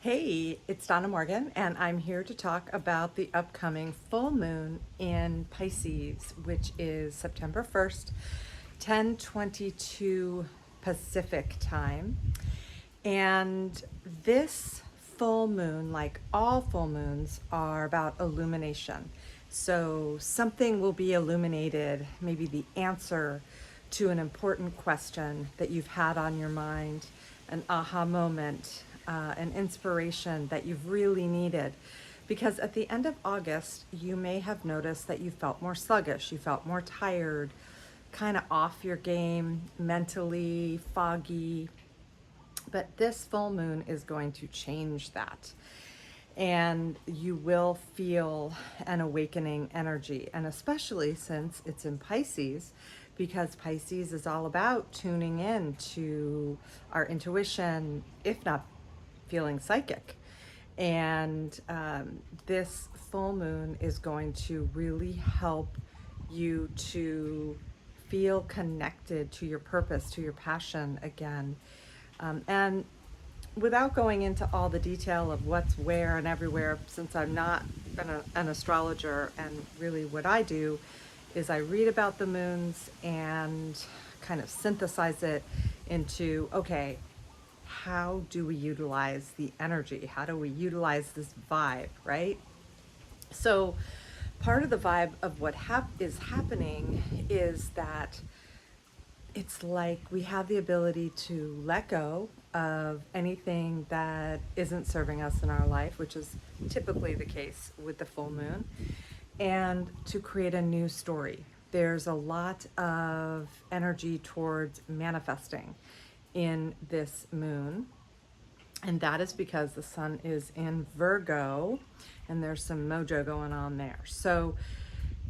Hey, it's Donna Morgan, and I'm here to talk about the upcoming full moon in Pisces, which is September 1st, 10:22 Pacific time. And this full moon, like all full moons, are about illumination. So something will be illuminated, maybe the answer to an important question that you've had on your mind, an aha moment, an inspiration that you've really needed. Because at the end of August, you may have noticed that you felt more sluggish, you felt more tired, kind of off your game, mentally foggy. But this full moon is going to change that. And you will feel an awakening energy. And especially since it's in Pisces, because Pisces is all about tuning in to our intuition, if not feeling psychic. And this full moon is going to really help you to feel connected to your purpose, to your passion again. And without going into all the detail of what's where and everywhere, since I'm not an astrologer, and really what I do is I read about the moons and kind of synthesize it into, okay, how do we utilize the energy? How do we utilize this vibe, right? So part of the vibe of what is happening is that it's like we have the ability to let go of anything that isn't serving us in our life, which is typically the case with the full moon, and to create a new story. There's a lot of energy towards manifesting in this moon, and that is because the sun is in Virgo and there's some mojo going on there. So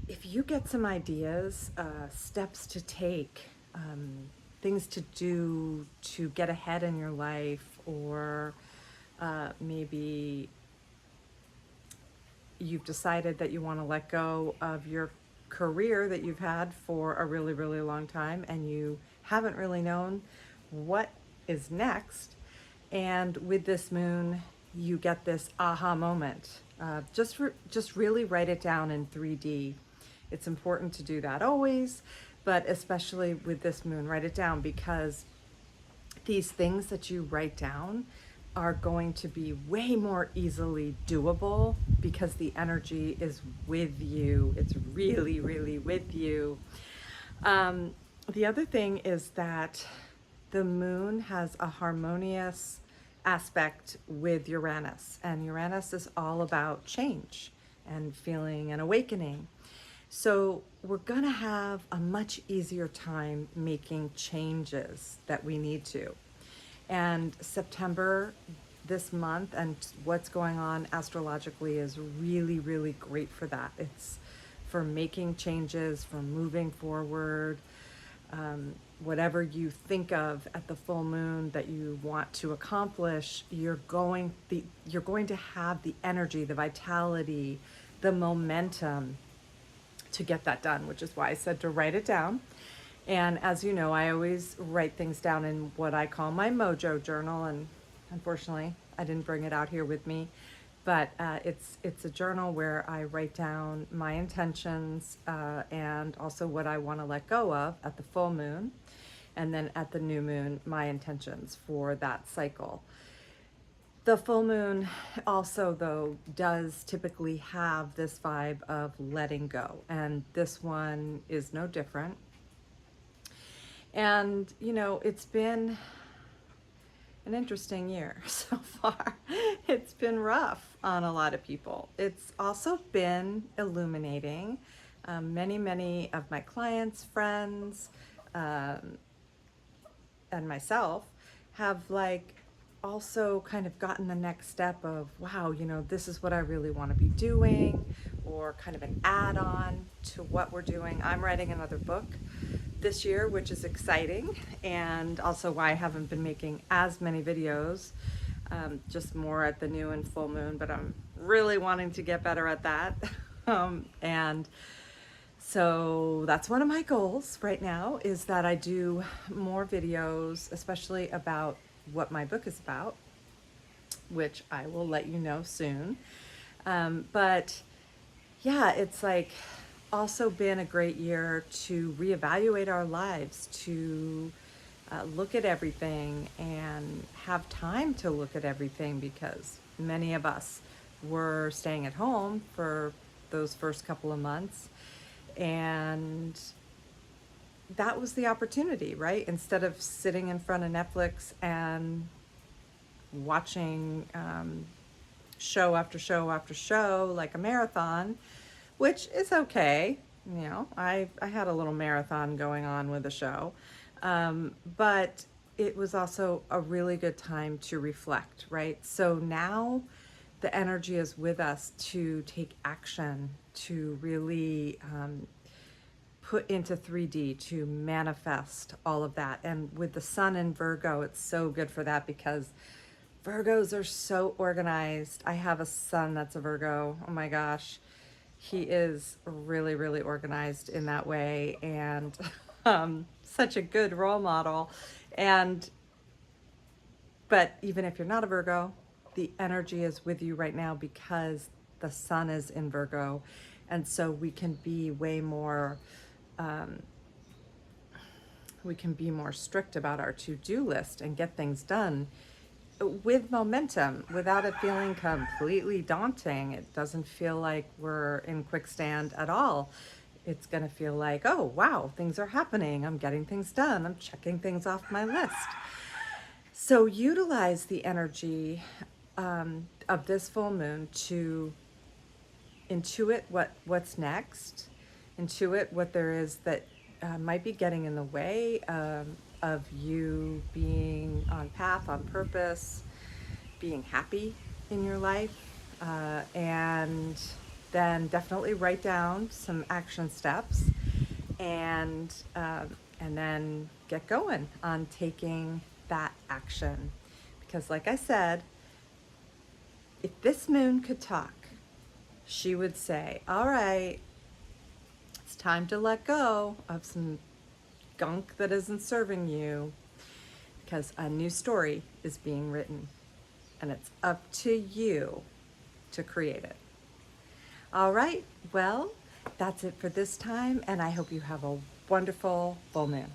if you get some ideas, steps to take, things to do to get ahead in your life, or maybe you've decided that you want to let go of your career that you've had for a really, really long time and you haven't really known what is next. And with this moon, you get this aha moment. Just really write it down in 3D. It's important to do that always, but especially with this moon, write it down, because these things that you write down are going to be way more easily doable because the energy is with you. It's really, really with you. The other thing is that the moon has a harmonious aspect with Uranus, and Uranus is all about change and feeling an awakening. So we're going to have a much easier time making changes that we need to. And September, this month, and what's going on astrologically is really, really great for that. It's for making changes, for moving forward. Whatever you think of at the full moon that you want to accomplish, you're going to have the energy, the vitality, the momentum to get that done, which is why I said to write it down. And as you know, I always write things down in what I call my Mojo journal, and unfortunately I didn't bring it out here with me, but it's a journal where I write down my intentions and also what I want to let go of at the full moon, and then at the new moon, my intentions for that cycle. The full moon also, though, does typically have this vibe of letting go, and this one is no different. And, you know, it's been an interesting year so far. It's been rough on a lot of people. It's also been illuminating. Many of my clients, friends, and myself have also kind of gotten the next step of, wow, you know, this is what I really want to be doing, or kind of an add-on to what we're doing. I'm writing another book this year, which is exciting, and also why I haven't been making as many videos, just more at the new and full moon, but I'm really wanting to get better at that. And so that's one of my goals right now, is that I do more videos, especially about what my book is about. which I will let you know soon. But yeah, it's like also been a great year to reevaluate our lives, to look at everything and have time to look at everything, because many of us were staying at home for those first couple of months. And that was the opportunity, right? Instead of sitting in front of Netflix and watching show after show after show like a marathon, which is okay. You know, I had a little marathon going on with the show, but it was also a really good time to reflect, right? So now the energy is with us to take action, to really put into 3D, to manifest all of that. And with the sun in Virgo, it's so good for that, because Virgos are so organized. I have a son that's a Virgo. Oh my gosh. He is really, really organized in that way, and such a good role model. And, but even if you're not a Virgo, the energy is with you right now because the sun is in Virgo. And so we can be way more, um, we can be more strict about our to-do list and get things done with momentum without it feeling completely daunting. It doesn't feel like we're in quicksand at all. It's going to feel like, oh, wow, things are happening. I'm getting things done. I'm checking things off my list. So utilize the energy of this full moon to intuit what's next, intuit what there is that might be getting in the way of you being on path, on purpose, being happy in your life, and then definitely write down some action steps, and and then get going on taking that action. Because, like I said, if this moon could talk, she would say, all right, it's time to let go of some gunk that isn't serving you, because a new story is being written, and it's up to you to create it. All right, well, that's it for this time, and I hope you have a wonderful full moon.